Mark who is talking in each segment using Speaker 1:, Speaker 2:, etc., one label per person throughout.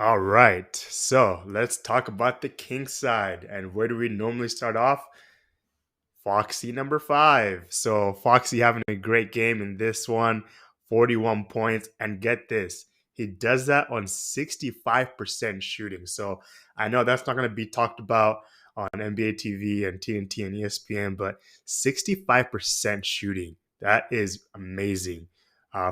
Speaker 1: All right. So let's talk about the king side. And where do we normally start off? Foxy number five. So Foxy having a great game in this one, 41 points. And get this, he does that on 65% shooting. So I know that's not going to be talked about on NBA TV and TNT and ESPN, but 65% shooting. That is amazing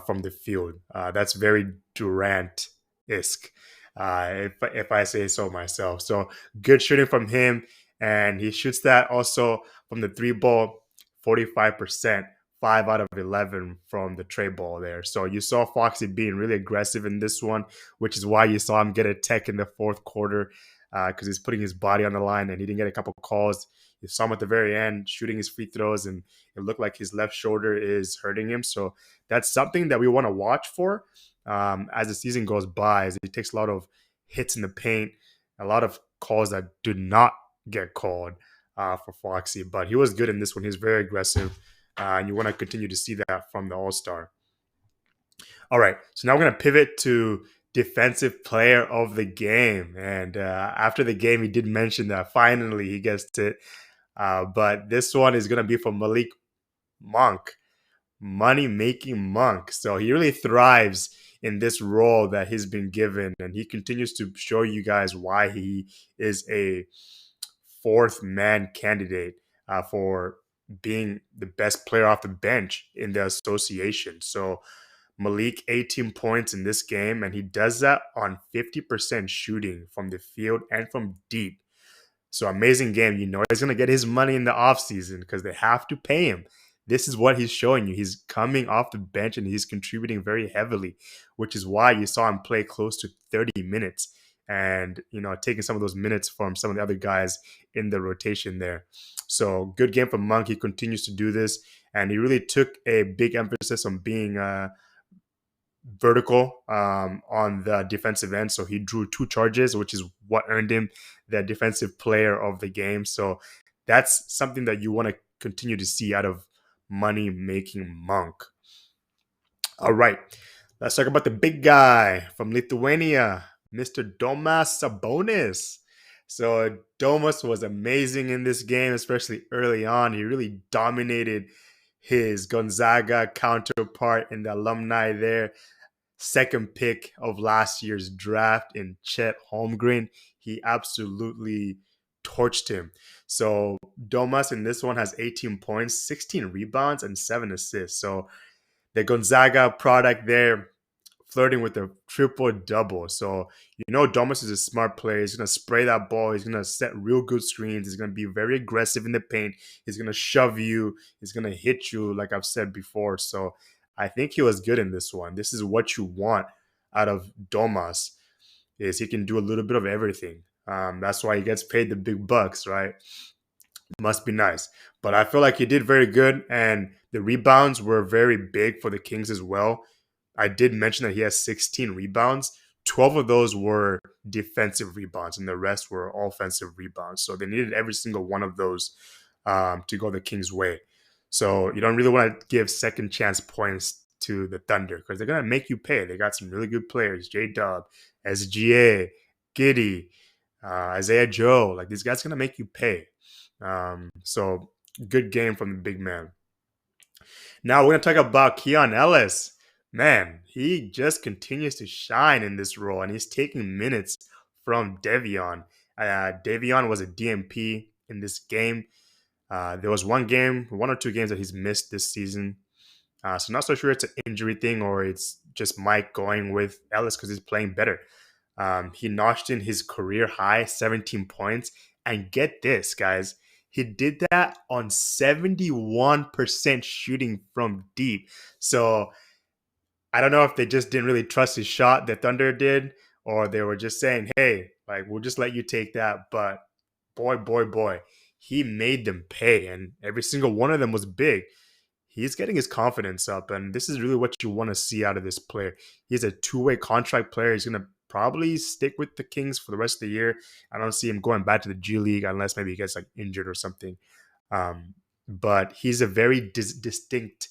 Speaker 1: from the field. That's very Durant esque, if I say so myself. So good shooting from him. And he shoots that also from the three ball, 45%, 5 out of 11 from the tray ball there. So you saw Foxy being really aggressive in this one, which is why you saw him get a tech in the fourth quarter because he's putting his body on the line and he didn't get a couple calls. You saw him at the very end shooting his free throws, and it looked like his left shoulder is hurting him. So that's something that we want to watch for as the season goes by, as he takes a lot of hits in the paint, a lot of calls that do not get called for Foxy, but he was good in this one. He's very aggressive, and you want to continue to see that from the All Star. All right, so now we're going to pivot to defensive player of the game. And after the game, he did mention that finally he gets it. But this one is going to be for Malik Monk, money making Monk. So he really thrives in this role that he's been given, and he continues to show you guys why he is a fourth man candidate for being the best player off the bench in the association. So Malik, 18 points in this game, and he does that on 50% shooting from the field and from deep. So amazing game. You know he's going to get his money in the offseason because they have to pay him. This is what he's showing you. He's coming off the bench and he's contributing very heavily, which is why you saw him play close to 30 minutes and, taking some of those minutes from some of the other guys in the rotation there. So good game for Monk. He continues to do this, and he really took a big emphasis on being vertical on the defensive end. So he drew two charges, which is what earned him the defensive player of the game. So that's something that you want to continue to see out of money making Monk. All right, let's talk about the big guy from Lithuania, Mr. Domas Sabonis. So Domas was amazing in this game, especially early on. He really dominated his Gonzaga counterpart in the alumni there, second pick of last year's draft in Chet Holmgren. He absolutely torched him. So Domas in this one has 18 points, 16 rebounds, and 7 assists. So the Gonzaga product there, flirting with a triple double. So Domas is a smart player. He's gonna spray that ball. He's gonna set real good screens. He's gonna be very aggressive in the paint. He's gonna shove you. He's gonna hit you, like I've said before. So I think he was good in this one. This is what you want out of Domas, is he can do a little bit of everything. That's why he gets paid the big bucks, right? Must be nice. But I feel like he did very good, and the rebounds were very big for the Kings as well. I did mention that he has 16 rebounds. 12 of those were defensive rebounds, and the rest were offensive rebounds. So they needed every single one of those to go the Kings' way. So you don't really want to give second chance points to the Thunder because they're going to make you pay. They got some really good players, J-Dub, SGA, Giddy, Isaiah Joe. Like, these guys are going to make you pay. So good game from the big man. Now we're going to talk about Keon Ellis. Man, he just continues to shine in this role, and he's taking minutes from Devion. Devion was a DMP in this game. There was one or two games that he's missed this season. So not so sure it's an injury thing or it's just Mike going with Ellis because he's playing better. He notched in his career high 17 points. And get this, guys. He did that on 71% shooting from deep. So I don't know if they just didn't really trust his shot, the Thunder did, or they were just saying, hey, like, we'll just let you take that. But boy, he made them pay. And every single one of them was big. He's getting his confidence up. And this is really what you want to see out of this player. He's a two-way contract player. He's going to probably stick with the Kings for the rest of the year. I don't see him going back to the G League unless maybe he gets like injured or something. But he's a very distinctive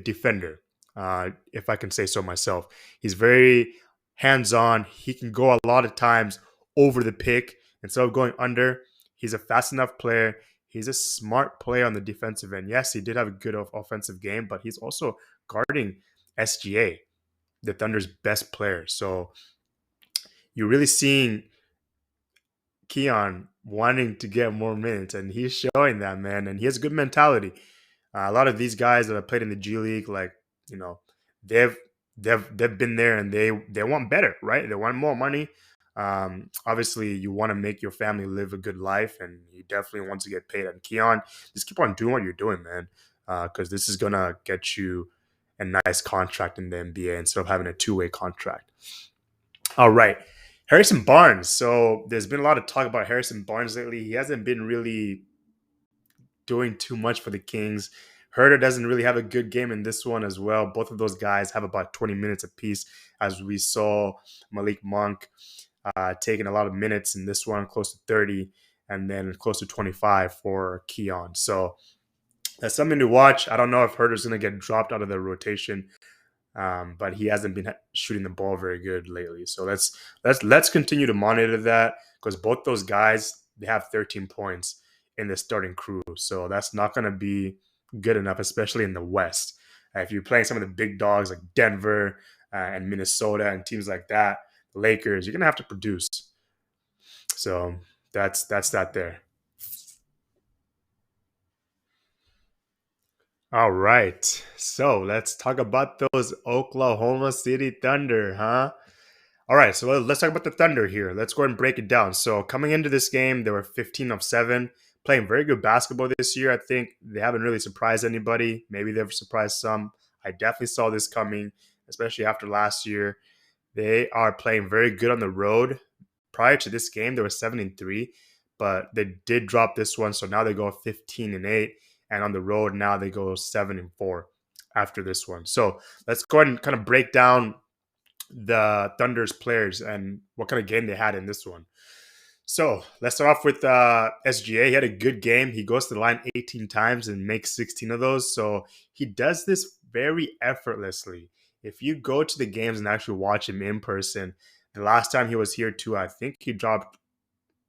Speaker 1: defender, if I can say so myself. He's very hands on. He can go a lot of times over the pick instead of going under. He's a fast enough player. He's a smart player on the defensive end. Yes, he did have a good offensive game, but he's also guarding SGA, the Thunder's best player. So you're really seeing Keon wanting to get more minutes, and he's showing that, man. And he has a good mentality. A lot of these guys that have played in the G League, like, you know, they've they've been there and they want better, right? They want more money. Obviously, you want to make your family live a good life, and you definitely want to get paid. And Keon, just keep on doing what you're doing, man, because this is gonna get you a nice contract in the NBA instead of having a two-way contract. All right. Harrison Barnes. So there's been a lot of talk about Harrison Barnes lately. He hasn't been really doing too much for the Kings. Herder doesn't really have a good game in this one as well. Both of those guys have about 20 minutes apiece, as we saw Malik Monk taking a lot of minutes in this one, close to 30, and then close to 25 for Keon. So that's something to watch. I don't know if Herder's going to get dropped out of the rotation, but he hasn't been shooting the ball very good lately. So let's continue to monitor that, because both those guys, they have 13 points in the starting crew. So that's not going to be good enough, especially in the West. If you're playing some of the big dogs like Denver and Minnesota and teams like that, Lakers, you're going to have to produce. So that's that there. All right. So let's talk about those Oklahoma City Thunder, huh? All right, so let's talk about the Thunder here. Let's go ahead and break it down. So coming into this game, they were 15 of 7, playing very good basketball this year. I think they haven't really surprised anybody. Maybe they've surprised some. I definitely saw this coming, especially after last year. They are playing very good on the road. Prior to this game, they were 7-3, but they did drop this one, so now they go 15-8, and on the road now they go 7-4 after this one. So let's go ahead and kind of break down the Thunder's players and what kind of game they had in this one. So let's start off with SGA. He had a good game. He goes to the line 18 times and makes 16 of those. So he does this very effortlessly. If you go to the games and actually watch him in person, the last time he was here too, I think he dropped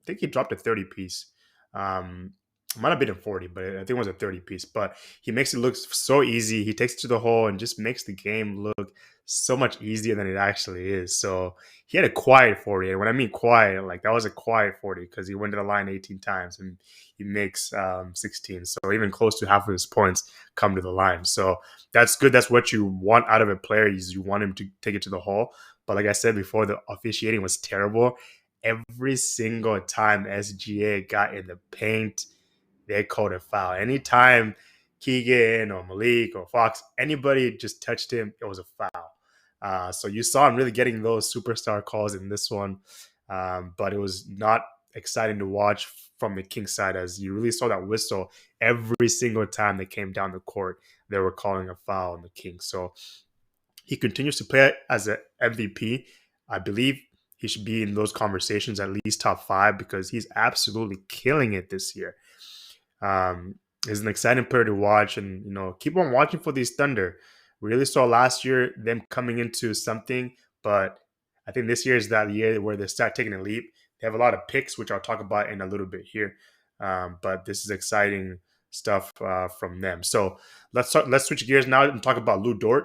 Speaker 1: a 30 piece. Might have been a 40, but I think it was a 30 piece. But he makes it look so easy. He takes it to the hole and just makes the game look so much easier than it actually is. So he had a quiet 40. And when I mean quiet, like that was a quiet 40, because he went to the line 18 times and he makes 16. So even close to half of his points come to the line. So that's good. That's what you want out of a player, is you want him to take it to the hole. But like I said before, the officiating was terrible. Every single time SGA got in the paint, they called a foul. Anytime Keegan or Malik or Fox, anybody just touched him, it was a foul. So you saw him really getting those superstar calls in this one, but it was not exciting to watch from the Kings side, as you really saw that whistle every single time they came down the court. They were calling a foul on the Kings. So he continues to play as an MVP. I believe he should be in those conversations, at least top 5, because he's absolutely killing it this year. Is an exciting player to watch, and keep on watching for these Thunder. We really saw last year them coming into something, but I think this year is that year where they start taking a leap. They have a lot of picks, which I'll talk about in a little bit here, but this is exciting stuff from them. So let's switch gears now and talk about Lou Dort.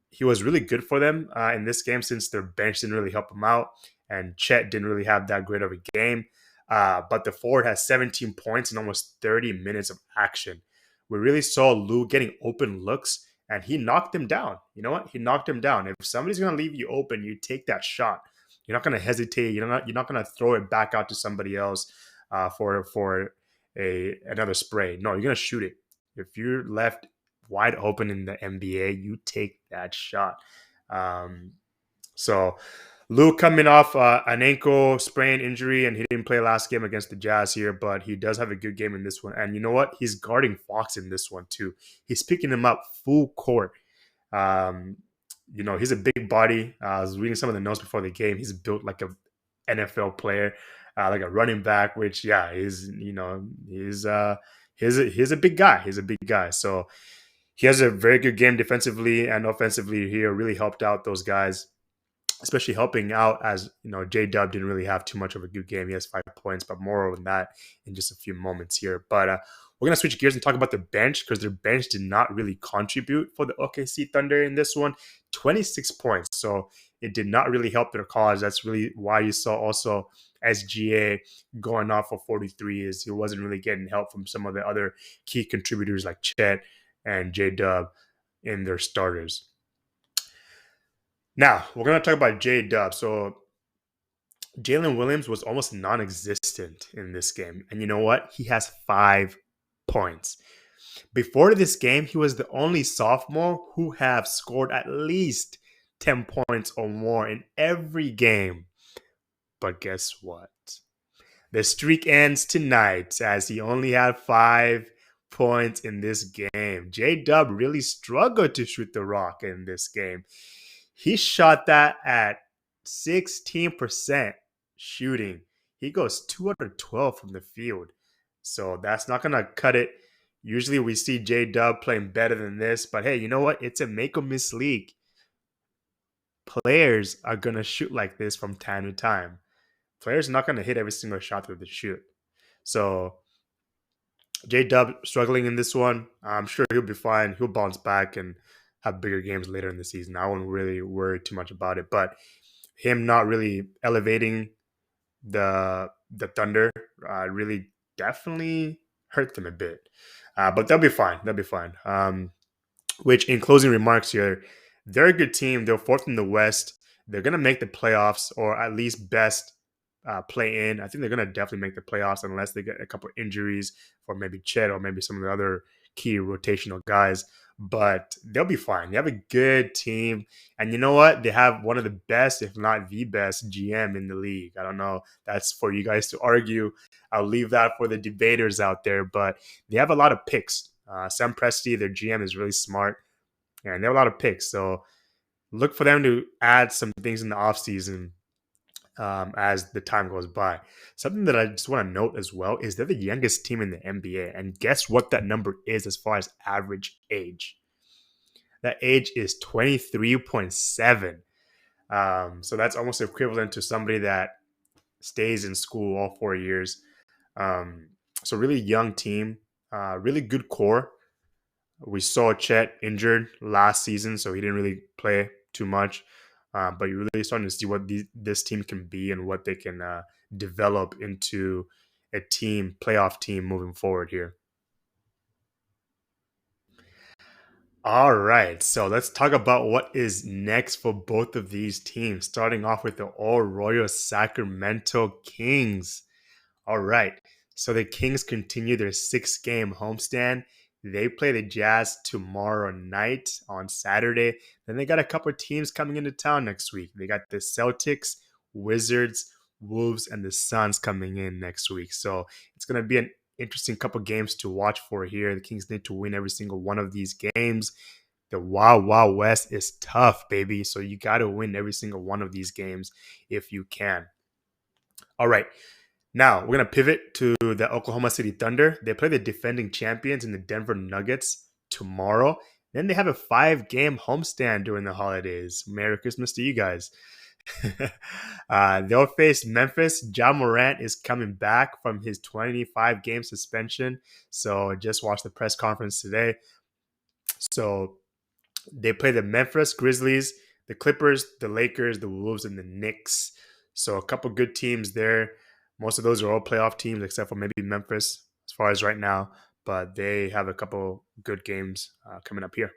Speaker 1: He was really good for them in this game, since their bench didn't really help him out, and Chet didn't really have that great of a game. But the forward has 17 points in almost 30 minutes of action. We really saw Lou getting open looks, and he knocked them down. You know what? He knocked them down. If somebody's going to leave you open, you take that shot. You're not going to hesitate. You're not going to throw it back out to somebody else for another spray. No, you're going to shoot it. If you're left wide open in the NBA, you take that shot. So Lou coming off an ankle sprain injury, and he didn't play last game against the Jazz here, but he does have a good game in this one. And you know what? He's guarding Fox in this one too. He's picking him up full court. He's a big body. I was reading some of the notes before the game. He's built like a NFL player, like a running back, which he's a big guy. He's a big guy. So he has a very good game defensively and offensively here. Really helped out those guys. especially helping out as J Dub didn't really have too much of a good game. He has 5 points, but more on that in just a few moments here. But we're gonna switch gears and talk about the bench because their bench did not really contribute for the OKC Thunder in this one. 26 points, so it did not really help their cause. That's really why you saw also SGA going off for 43 is he wasn't really getting help from some of the other key contributors like Chet and J Dub in their starters. Now, we're going to talk about J Dub. So, Jalen Williams was almost non existent in this game. And you know what? He has 5 points. Before this game, he was the only sophomore who have scored at least 10 points or more in every game. But guess what? The streak ends tonight as he only had 5 points in this game. J Dub really struggled to shoot the rock in this game. He shot that at 16% shooting. He goes 2 out of 12 from the field. So that's not going to cut it. Usually we see J Dub playing better than this. But hey, you know what? It's a make or miss league. Players are going to shoot like this from time to time. Players are not going to hit every single shot that they shoot. So J Dub struggling in this one. I'm sure he'll be fine. He'll bounce back and have bigger games later in the season. I won't really worry too much about it. But him not really elevating the Thunder really definitely hurt them a bit. But they'll be fine. They'll be fine. Which, in closing remarks here, they're a good team. They're fourth in the West. They're going to make the playoffs or at least best play in. I think they're going to definitely make the playoffs unless they get a couple injuries for maybe Chet or maybe some of the other key rotational guys. But they'll be fine. They have a good team. And you know what? They have one of the best, if not the best, GM in the league. I don't know. That's for you guys to argue. I'll leave that for the debaters out there. But they have a lot of picks. Sam Presti, their GM, is really smart. And they have a lot of picks. So look for them to add some things in the offseason as the time goes by. Something that I just want to note as well is they're the youngest team in the NBA. And guess what that number is as far as average age? That age is 23.7. So that's almost equivalent to somebody that stays in school all 4 years. So really young team, really good core. We saw Chet injured last season, so he didn't really play too much. But you're really starting to see what this team can be and what they can develop into a team, playoff team moving forward here. All right, so let's talk about what is next for both of these teams, starting off with the All Royal Sacramento Kings. All right, so the Kings continue their 6-game homestand. They play the Jazz tomorrow night on Saturday. Then they got a couple of teams coming into town next week. They got the Celtics, Wizards, Wolves, and the Suns coming in next week. So it's going to be an interesting couple of games to watch for here. The Kings need to win every single one of these games. The Wild Wild West is tough, baby. So you got to win every single one of these games if you can. All right. Now, we're going to pivot to the Oklahoma City Thunder. They play the defending champions in the Denver Nuggets tomorrow. Then they have a 5-game homestand during the holidays. Merry Christmas to you guys. They'll face Memphis. Ja Morant is coming back from his 25-game suspension. So just watched the press conference today. So they play the Memphis Grizzlies, the Clippers, the Lakers, the Wolves, and the Knicks. So a couple good teams there. Most of those are all playoff teams except for maybe Memphis as far as right now. But they have a couple good games coming up here.